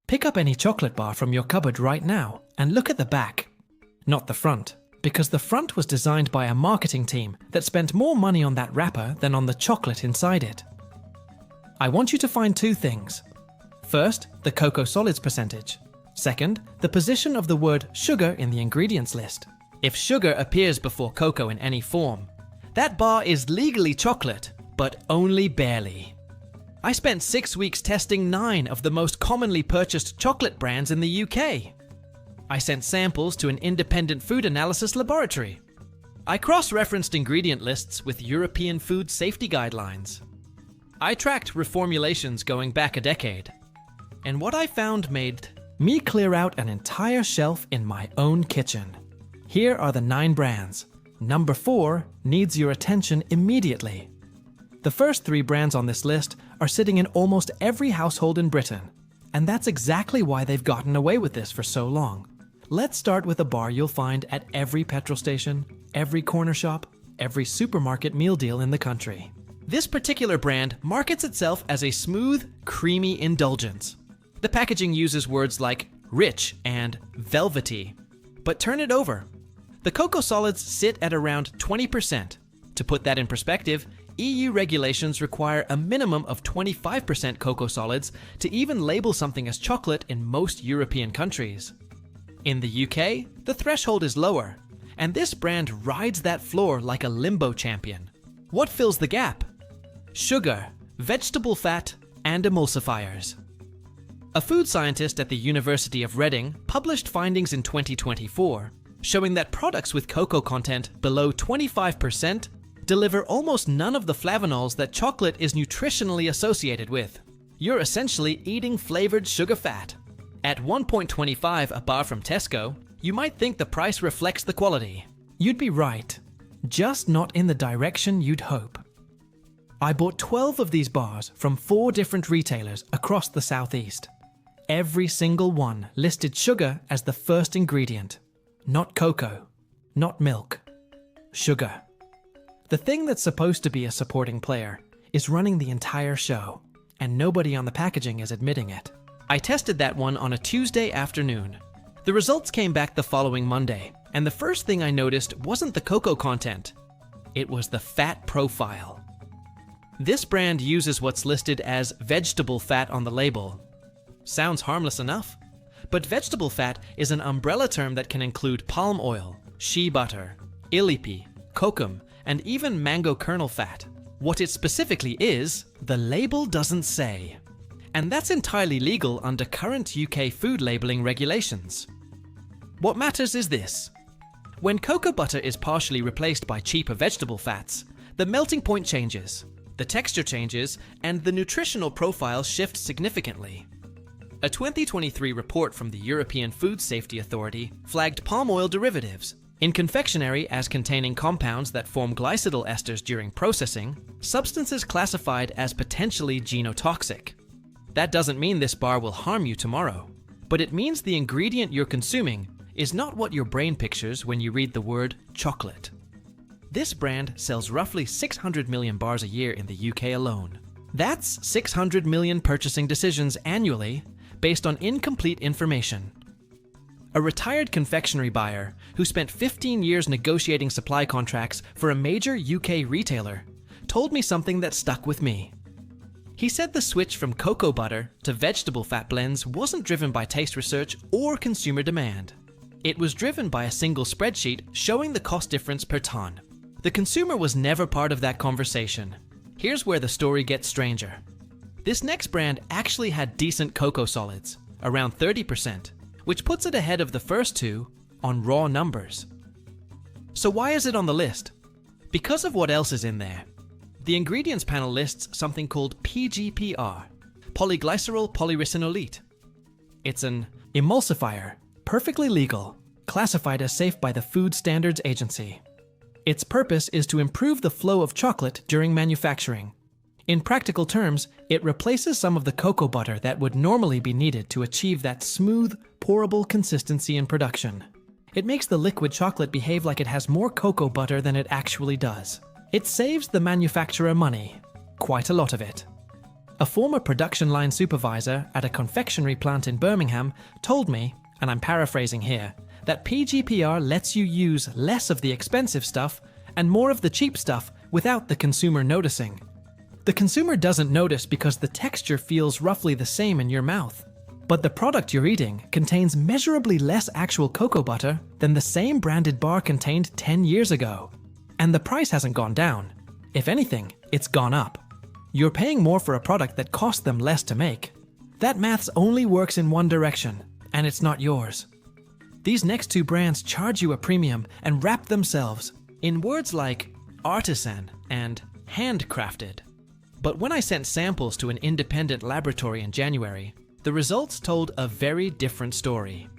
Pick up any chocolate bar from your cupboard right now and look at the back, not the front, because the front was designed by a marketing team that spent more money on that wrapper than on the chocolate inside it. I want you to find two things. First, the cocoa solids percentage. Second, the position of the word sugar in the ingredients list. If sugar appears before cocoa in any form, that bar is legally chocolate, but only barely. I spent 6 weeks testing 9 of the most commonly purchased chocolate brands in the UK. I sent samples to an independent food analysis laboratory. I cross-referenced ingredient lists with European food safety guidelines. I tracked reformulations going back a decade. And what I found made me clear out an entire shelf in my own kitchen. Here are the 9 brands. Number 4 needs your attention immediately. The first 3 brands on this list are sitting in almost every household in Britain, and that's exactly why they've gotten away with this for so long. Let's start with a bar you'll find at every petrol station, every corner shop, every supermarket meal deal in the country. This particular brand markets itself as a smooth, creamy indulgence. The packaging uses words like rich and velvety. But turn it over. The cocoa solids sit at around 20%. To put that in perspective, EU regulations require a minimum of 25% cocoa solids to even label something as chocolate in most European countries. In the UK, the threshold is lower, and this brand rides that floor like a limbo champion. What fills the gap? Sugar, vegetable fat, and emulsifiers. A food scientist at the University of Reading published findings in 2024 showing that products with cocoa content below 25% deliver almost none of the flavanols that chocolate is nutritionally associated with. You're essentially eating flavored sugar fat. At 1.25 a bar from Tesco, you might think the price reflects the quality. You'd be right, just not in the direction you'd hope. I bought 12 of these bars from 4 different retailers across the southeast. Every single one listed sugar as the first ingredient. Not cocoa, not milk, sugar. The thing that's supposed to be a supporting player is running the entire show, and nobody on the packaging is admitting it. I tested that one on a Tuesday afternoon. The results came back the following Monday, and the first thing I noticed wasn't the cocoa content. It was the fat profile. This brand uses what's listed as vegetable fat on the label. Sounds harmless enough. But vegetable fat is an umbrella term that can include palm oil, shea butter, illipi, kokum, and even mango kernel fat. What it specifically is, the label doesn't say. And that's entirely legal under current UK food labeling regulations. What matters is this. When cocoa butter is partially replaced by cheaper vegetable fats, the melting point changes, the texture changes, and the nutritional profile shifts significantly. A 2023 report from the European Food Safety Authority flagged palm oil derivatives in confectionery as containing compounds that form glycidyl esters during processing, substances classified as potentially genotoxic. That doesn't mean this bar will harm you tomorrow, but it means the ingredient you're consuming is not what your brain pictures when you read the word chocolate. This brand sells roughly 600 million bars a year in the UK alone. That's 600 million purchasing decisions annually based on incomplete information. A retired confectionery buyer who spent 15 years negotiating supply contracts for a major UK retailer told me something that stuck with me. He said the switch from cocoa butter to vegetable fat blends wasn't driven by taste research or consumer demand. It was driven by a single spreadsheet showing the cost difference per ton. The consumer was never part of that conversation. Here's where the story gets stranger. This next brand actually had decent cocoa solids, around 30%, which puts it ahead of the first two on raw numbers. So why is it on the list? Because of what else is in there. The ingredients panel lists something called PGPR, polyglycerol polyresinolate. It's an emulsifier, perfectly legal, classified as safe by the Food Standards Agency. Its purpose is to improve the flow of chocolate during manufacturing. In practical terms, it replaces some of the cocoa butter that would normally be needed to achieve that smooth, pourable consistency in production. It makes the liquid chocolate behave like it has more cocoa butter than it actually does. It saves the manufacturer money, quite a lot of it. A former production line supervisor at a confectionery plant in Birmingham told me, and I'm paraphrasing here, that PGPR lets you use less of the expensive stuff and more of the cheap stuff without the consumer noticing. The consumer doesn't notice because the texture feels roughly the same in your mouth. But the product you're eating contains measurably less actual cocoa butter than the same branded bar contained 10 years ago. And the price hasn't gone down. If anything, it's gone up. You're paying more for a product that cost them less to make. That maths only works in one direction, and it's not yours. These next two brands charge you a premium and wrap themselves in words like artisan and handcrafted. But when I sent samples to an independent laboratory in January, the results told a very different story.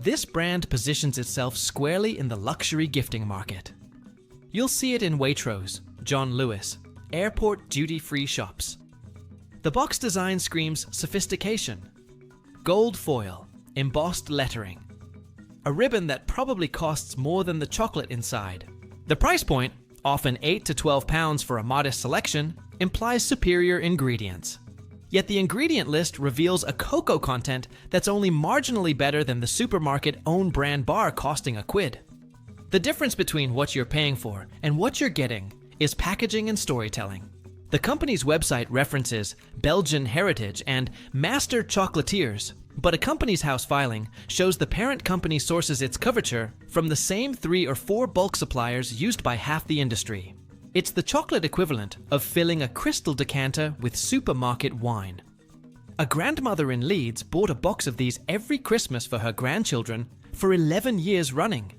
This brand positions itself squarely in the luxury gifting market. You'll see it in Waitrose, John Lewis, airport duty-free shops. The box design screams sophistication. Gold foil, embossed lettering. A ribbon that probably costs more than the chocolate inside. The price point, often £8 to £12 for a modest selection, implies superior ingredients. Yet the ingredient list reveals a cocoa content that's only marginally better than the supermarket own brand bar costing £1. The difference between what you're paying for and what you're getting is packaging and storytelling. The company's website references Belgian heritage and master chocolatiers, but a Companies House filing shows the parent company sources its couverture from the same 3 or 4 bulk suppliers used by half the industry. It's the chocolate equivalent of filling a crystal decanter with supermarket wine. A grandmother in Leeds bought a box of these every Christmas for her grandchildren for 11 years running.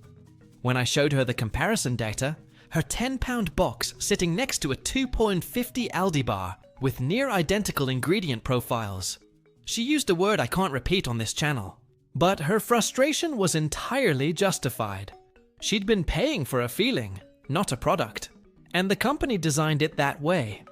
When I showed her the comparison data, her £10 box sitting next to a £2.50 Aldi bar with near identical ingredient profiles. She used a word I can't repeat on this channel, but her frustration was entirely justified. She'd been paying for a feeling, not a product. And the company designed it that way.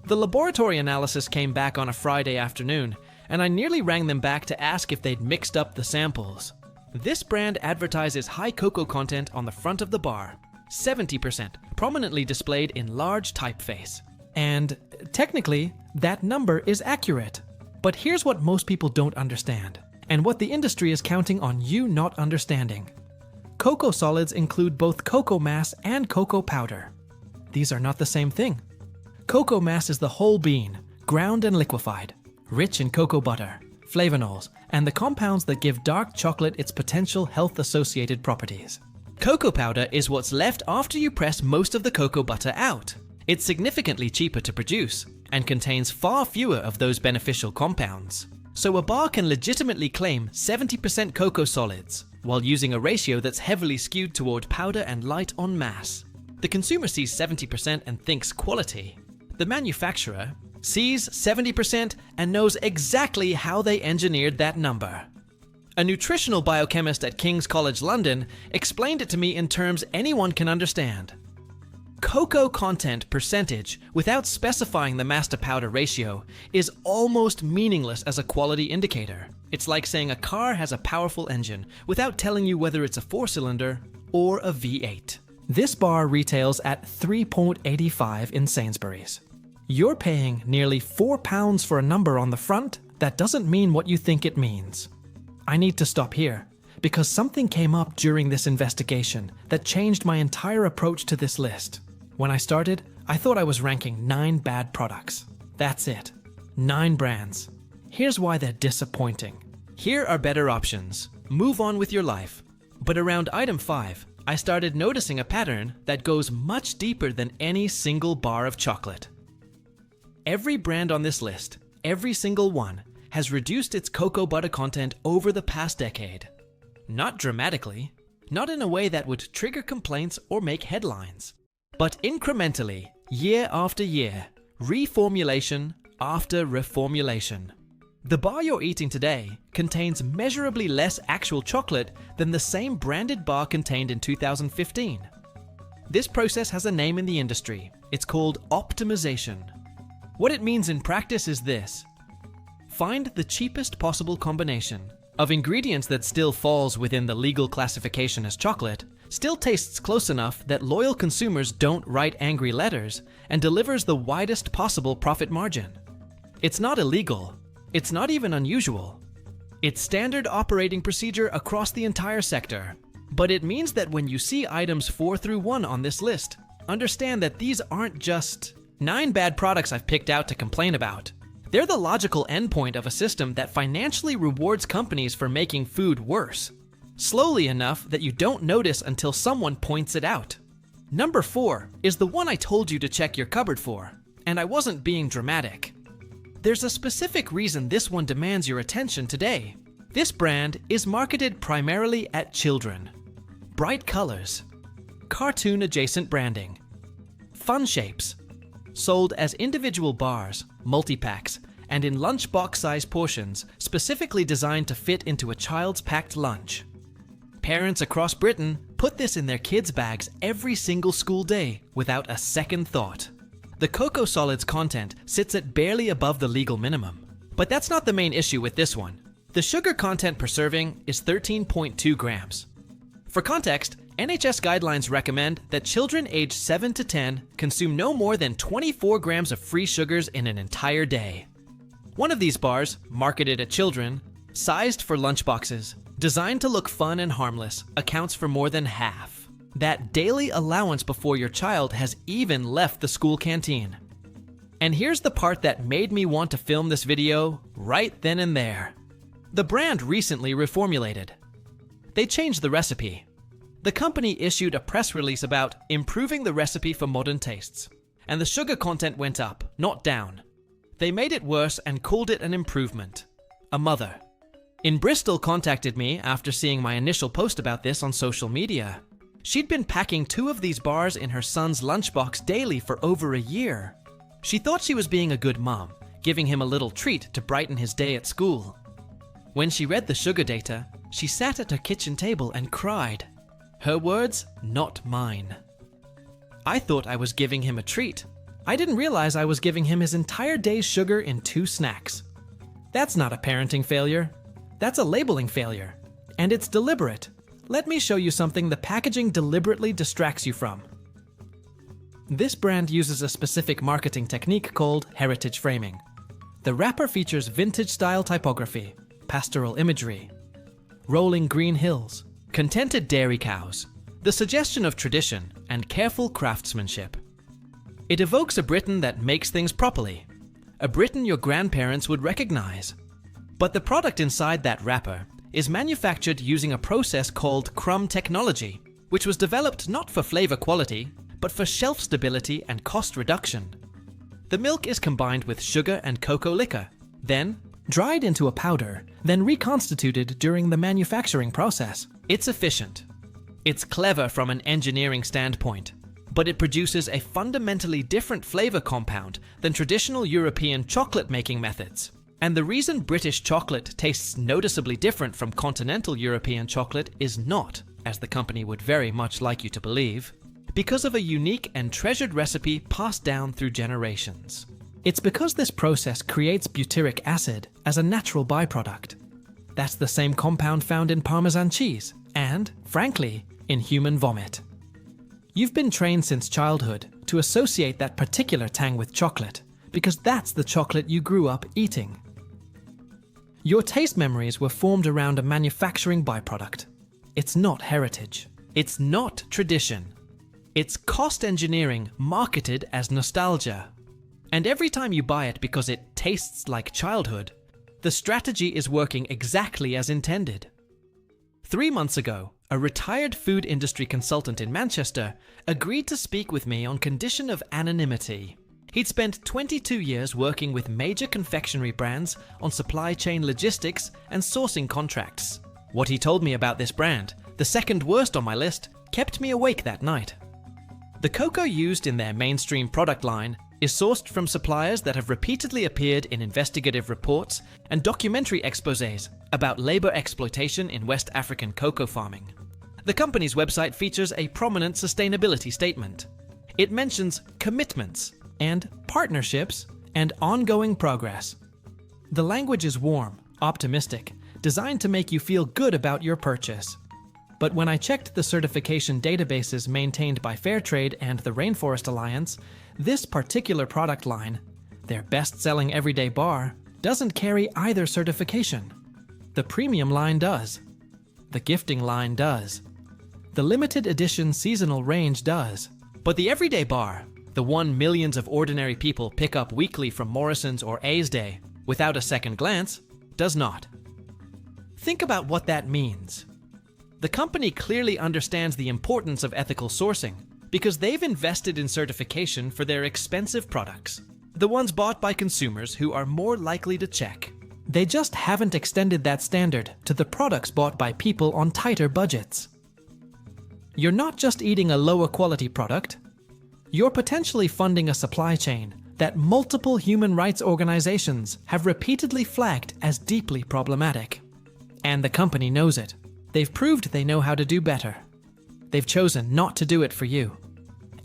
The laboratory analysis came back on a Friday afternoon, and I nearly rang them back to ask if they'd mixed up the samples. This brand advertises high cocoa content on the front of the bar, 70%, prominently displayed in large typeface. And technically, that number is accurate. But here's what most people don't understand, and what the industry is counting on you not understanding. Cocoa solids include both cocoa mass and cocoa powder. These are not the same thing. Cocoa mass is the whole bean, ground and liquefied, rich in cocoa butter, flavonols, and the compounds that give dark chocolate its potential health-associated properties. Cocoa powder is what's left after you press most of the cocoa butter out. It's significantly cheaper to produce and contains far fewer of those beneficial compounds. So a bar can legitimately claim 70% cocoa solids while using a ratio that's heavily skewed toward powder and light on mass. The consumer sees 70% and thinks quality. The manufacturer sees 70% and knows exactly how they engineered that number. A nutritional biochemist at King's College London explained it to me in terms anyone can understand. Cocoa content percentage without specifying the mass to powder ratio is almost meaningless as a quality indicator. It's like saying a car has a powerful engine without telling you whether it's a 4-cylinder or a V8. This bar retails at £3.85 in Sainsbury's. You're paying nearly £4 for a number on the front that doesn't mean what you think it means. I need to stop here, because something came up during this investigation that changed my entire approach to this list. When I started, I thought I was ranking 9 bad products. That's it. 9 brands. Here's why they're disappointing. Here are better options. Move on with your life. But around item 5, I started noticing a pattern that goes much deeper than any single bar of chocolate. Every brand on this list, every single one, has reduced its cocoa butter content over the past decade. Not dramatically, not in a way that would trigger complaints or make headlines, but incrementally, year after year, reformulation after reformulation. The bar you're eating today contains measurably less actual chocolate than the same branded bar contained in 2015. This process has a name in the industry. It's called optimization. What it means in practice is this. Find the cheapest possible combination of ingredients that still falls within the legal classification as chocolate, still tastes close enough that loyal consumers don't write angry letters, and delivers the widest possible profit margin. It's not illegal. It's not even unusual. It's standard operating procedure across the entire sector. But it means that when you see items 4 through 1 on this list, understand that these aren't just 9 bad products I've picked out to complain about. They're the logical endpoint of a system that financially rewards companies for making food worse, slowly enough that you don't notice until someone points it out. Number 4 is the one I told you to check your cupboard for, and I wasn't being dramatic. There's a specific reason this one demands your attention today. This brand is marketed primarily at children. Bright colors, cartoon-adjacent branding, fun shapes, sold as individual bars, multi-packs, and in lunchbox-sized portions specifically designed to fit into a child's packed lunch. Parents across Britain put this in their kids' bags every single school day without a second thought. The Cocoa Solids content sits at barely above the legal minimum. But that's not the main issue with this one. The sugar content per serving is 13.2 grams. For context, NHS guidelines recommend that children aged 7 to 10 consume no more than 24 grams of free sugars in an entire day. One of these bars, marketed at children, sized for lunchboxes, designed to look fun and harmless, accounts for more than half. That daily allowance before your child has even left the school canteen. And here's the part that made me want to film this video right then and there. The brand recently reformulated. They changed the recipe. The company issued a press release about improving the recipe for modern tastes, and the sugar content went up, not down. They made it worse and called it an improvement. A mother in Bristol contacted me after seeing my initial post about this on social media. She'd been packing 2 of these bars in her son's lunchbox daily for over a year. She thought she was being a good mom, giving him a little treat to brighten his day at school. When she read the sugar data, she sat at her kitchen table and cried. Her words, not mine. I thought I was giving him a treat. I didn't realize I was giving him his entire day's sugar in 2 snacks. That's not a parenting failure. That's a labeling failure. And it's deliberate. Let me show you something the packaging deliberately distracts you from. This brand uses a specific marketing technique called heritage framing. The wrapper features vintage-style typography, pastoral imagery, rolling green hills, contented dairy cows, the suggestion of tradition, and careful craftsmanship. It evokes a Britain that makes things properly, a Britain your grandparents would recognize. But the product inside that wrapper is manufactured using a process called crumb technology, which was developed not for flavor quality, but for shelf stability and cost reduction. The milk is combined with sugar and cocoa liquor, then dried into a powder, then reconstituted during the manufacturing process. It's efficient. It's clever from an engineering standpoint, but it produces a fundamentally different flavor compound than traditional European chocolate-making methods. And the reason British chocolate tastes noticeably different from continental European chocolate is not, as the company would very much like you to believe, because of a unique and treasured recipe passed down through generations. It's because this process creates butyric acid as a natural byproduct. That's the same compound found in Parmesan cheese and, frankly, in human vomit. You've been trained since childhood to associate that particular tang with chocolate because that's the chocolate you grew up eating. Your taste memories were formed around a manufacturing byproduct. It's not heritage. It's not tradition. It's cost engineering marketed as nostalgia. And every time you buy it because it tastes like childhood, the strategy is working exactly as intended. 3 months ago, a retired food industry consultant in Manchester agreed to speak with me on condition of anonymity. He'd spent 22 years working with major confectionery brands on supply chain logistics and sourcing contracts. What he told me about this brand, the second worst on my list, kept me awake that night. The cocoa used in their mainstream product line is sourced from suppliers that have repeatedly appeared in investigative reports and documentary exposés about labor exploitation in West African cocoa farming. The company's website features a prominent sustainability statement. It mentions commitments and partnerships and ongoing progress. The language is warm, optimistic, designed to make you feel good about your purchase. But when I checked the certification databases maintained by Fairtrade and the Rainforest Alliance, this particular product line Their best-selling everyday bar doesn't carry either certification. The premium line does. The gifting line does. The limited edition seasonal range does. But the everyday bar, the one millions of ordinary people pick up weekly from Morrison's or A's Day without a second glance, does not. Think about what that means. The company clearly understands the importance of ethical sourcing because they've invested in certification for their expensive products, the ones bought by consumers who are more likely to check. They just haven't extended that standard to the products bought by people on tighter budgets. You're not just eating a lower quality product, you're potentially funding a supply chain that multiple human rights organizations have repeatedly flagged as deeply problematic. And the company knows it. They've proved they know how to do better. They've chosen not to do it for you.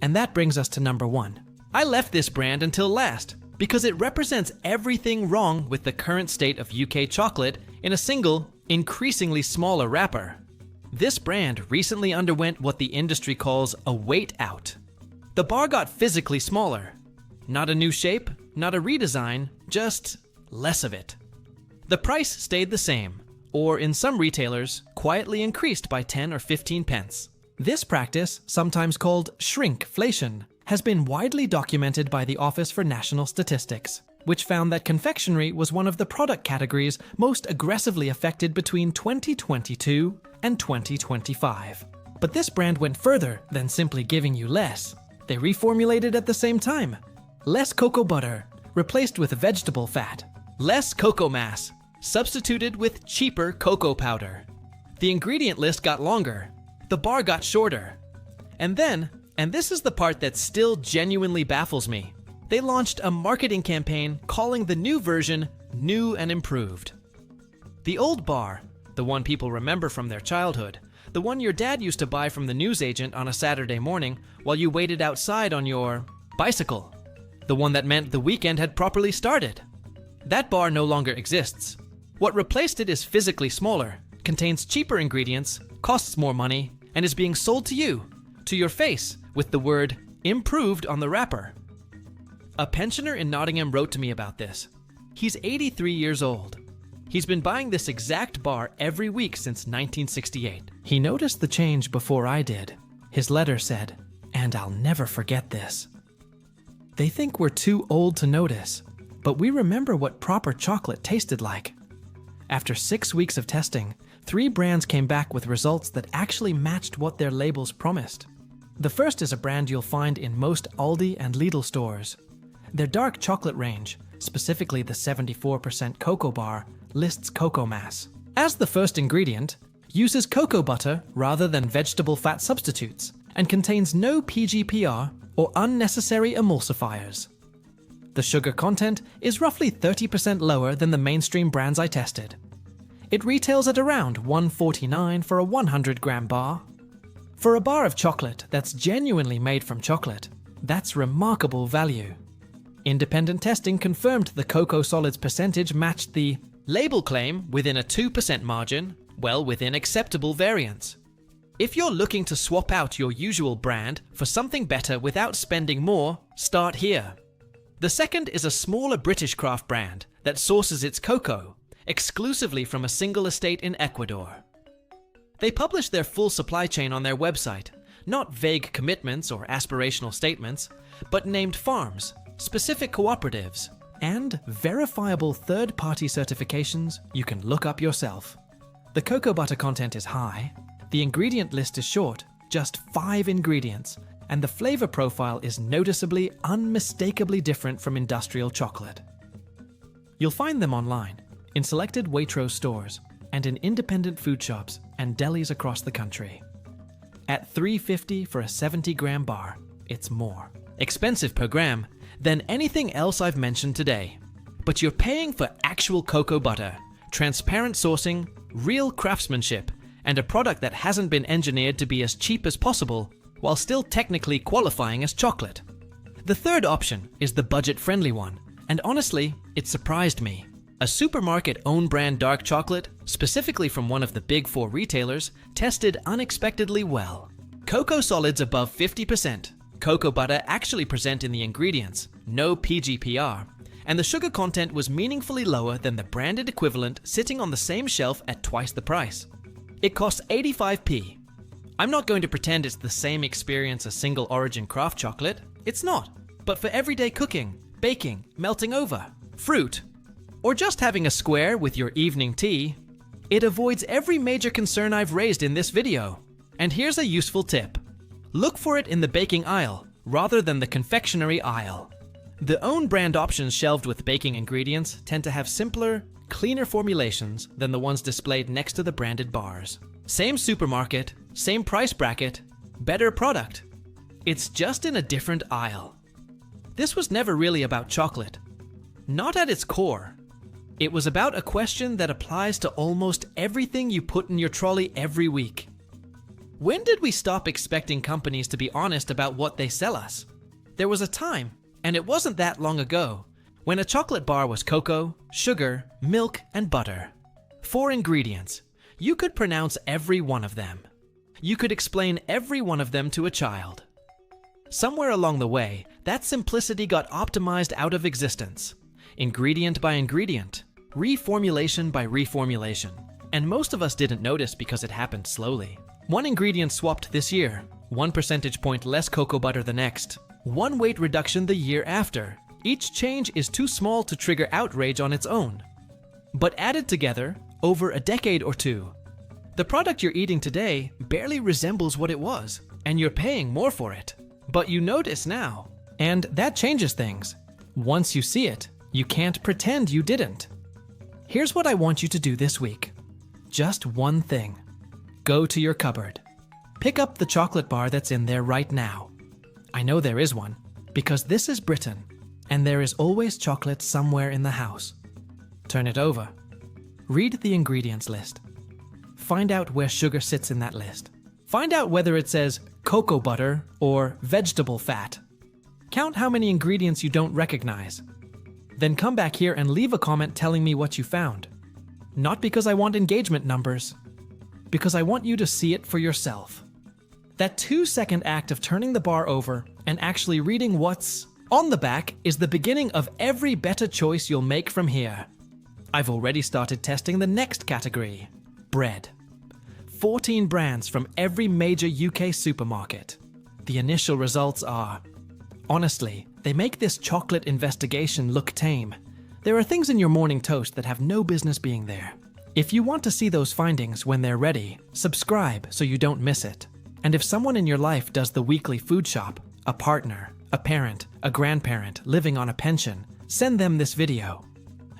And that brings us to number 1. I left this brand until last because it represents everything wrong with the current state of UK chocolate in a single, increasingly smaller wrapper. This brand recently underwent what the industry calls a weight out. The bar got physically smaller. Not a new shape, not a redesign, just less of it. The price stayed the same, or in some retailers, quietly increased by 10 or 15 pence. This practice, sometimes called shrinkflation, has been widely documented by the Office for National Statistics, which found that confectionery was one of the product categories most aggressively affected between 2022 and 2025. But this brand went further than simply giving you less. They reformulated at the same time. Less cocoa butter, replaced with vegetable fat. Less cocoa mass, substituted with cheaper cocoa powder. The ingredient list got longer. The bar got shorter. And then, and this is the part that still genuinely baffles me, they launched a marketing campaign calling the new version New and Improved. The old bar, the one people remember from their childhood, the one your dad used to buy from the newsagent on a Saturday morning while you waited outside on your bicycle, the one that meant the weekend had properly started. That bar no longer exists. What replaced it is physically smaller, contains cheaper ingredients, costs more money, and is being sold to you, to your face, with the word improved on the wrapper. A pensioner in Nottingham wrote to me about this. He's 83 years old. He's been buying this exact bar every week since 1968. He noticed the change before I did. His letter said, "And I'll never forget this." They think we're too old to notice, but we remember what proper chocolate tasted like. After 6 weeks of testing, 3 brands came back with results that actually matched what their labels promised. The first is a brand you'll find in most Aldi and Lidl stores. Their dark chocolate range, specifically the 74% cocoa bar, lists cocoa mass. As the first ingredient, uses cocoa butter rather than vegetable fat substitutes, and contains no PGPR or unnecessary emulsifiers. The sugar content is roughly 30% lower than the mainstream brands I tested. It retails at around $1.49 for a 100-gram bar. For a bar of chocolate that's genuinely made from chocolate, that's remarkable value. Independent testing confirmed the cocoa solids percentage matched the label claim within a 2% margin, well within acceptable variance. If you're looking to swap out your usual brand for something better without spending more, start here. The second is a smaller British craft brand that sources its cocoa exclusively from a single estate in Ecuador. They publish their full supply chain on their website, not vague commitments or aspirational statements, but named farms, specific cooperatives, and verifiable third-party certifications you can look up yourself. The cocoa butter content is high, the ingredient list is short, just 5 ingredients, and the flavor profile is noticeably, unmistakably different from industrial chocolate. You'll find them online, in selected Waitrose stores, and in independent food shops and delis across the country. At $3.50 for a 70-gram bar, it's more expensive per gram than anything else I've mentioned today. But you're paying for actual cocoa butter, transparent sourcing, real craftsmanship, and a product that hasn't been engineered to be as cheap as possible while still technically qualifying as chocolate. The third option is the budget-friendly one, and honestly, it surprised me. A supermarket own brand dark chocolate, specifically from one of the big 4 retailers, tested unexpectedly well. Cocoa solids above 50%, cocoa butter actually present in the ingredients, no PGPR, and the sugar content was meaningfully lower than the branded equivalent sitting on the same shelf at twice the price. It costs 85p. I'm not going to pretend it's the same experience as single origin craft chocolate. It's not. But for everyday cooking, baking, melting over, fruit, or just having a square with your evening tea, it avoids every major concern I've raised in this video. And here's a useful tip. Look for it in the baking aisle rather than the confectionery aisle. The own brand options shelved with baking ingredients tend to have simpler, cleaner formulations than the ones displayed next to the branded bars. Same supermarket, same price bracket, better product. It's just in a different aisle. This was never really about chocolate. Not at its core. It was about a question that applies to almost everything you put in your trolley every week. When did we stop expecting companies to be honest about what they sell us? There was a time, and it wasn't that long ago, when a chocolate bar was cocoa, sugar, milk, and butter. 4 ingredients. You could pronounce every one of them. You could explain every one of them to a child. Somewhere along the way, that simplicity got optimized out of existence. Ingredient by ingredient, reformulation by reformulation. And most of us didn't notice because it happened slowly. 1 ingredient swapped this year, 1 percentage point less cocoa butter the next, 1 weight reduction the year after. Each change is too small to trigger outrage on its own. But added together, over a decade or two, the product you're eating today barely resembles what it was, and you're paying more for it. But you notice now. And that changes things. Once you see it, you can't pretend you didn't. Here's what I want you to do this week. Just one thing. Go to your cupboard. Pick up the chocolate bar that's in there right now. I know there is one, because this is Britain, and there is always chocolate somewhere in the house. Turn it over. Read the ingredients list. Find out where sugar sits in that list. Find out whether it says cocoa butter or vegetable fat. Count how many ingredients you don't recognize. Then come back here and leave a comment telling me what you found. Not because I want engagement numbers, because I want you to see it for yourself. That 2-second act of turning the bar over and actually reading what's on the back is the beginning of every better choice you'll make from here. I've already started testing the next category, bread. 14 brands from every major UK supermarket. The initial results are, honestly, they make this chocolate investigation look tame. There are things in your morning toast that have no business being there. If you want to see those findings when they're ready, subscribe so you don't miss it. And if someone in your life does the weekly food shop, a partner, a parent, a grandparent living on a pension, send them this video.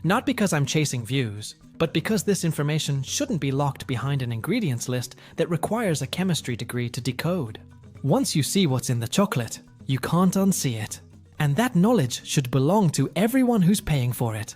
Not because I'm chasing views, but because this information shouldn't be locked behind an ingredients list that requires a chemistry degree to decode. Once you see what's in the chocolate, you can't unsee it. And that knowledge should belong to everyone who's paying for it.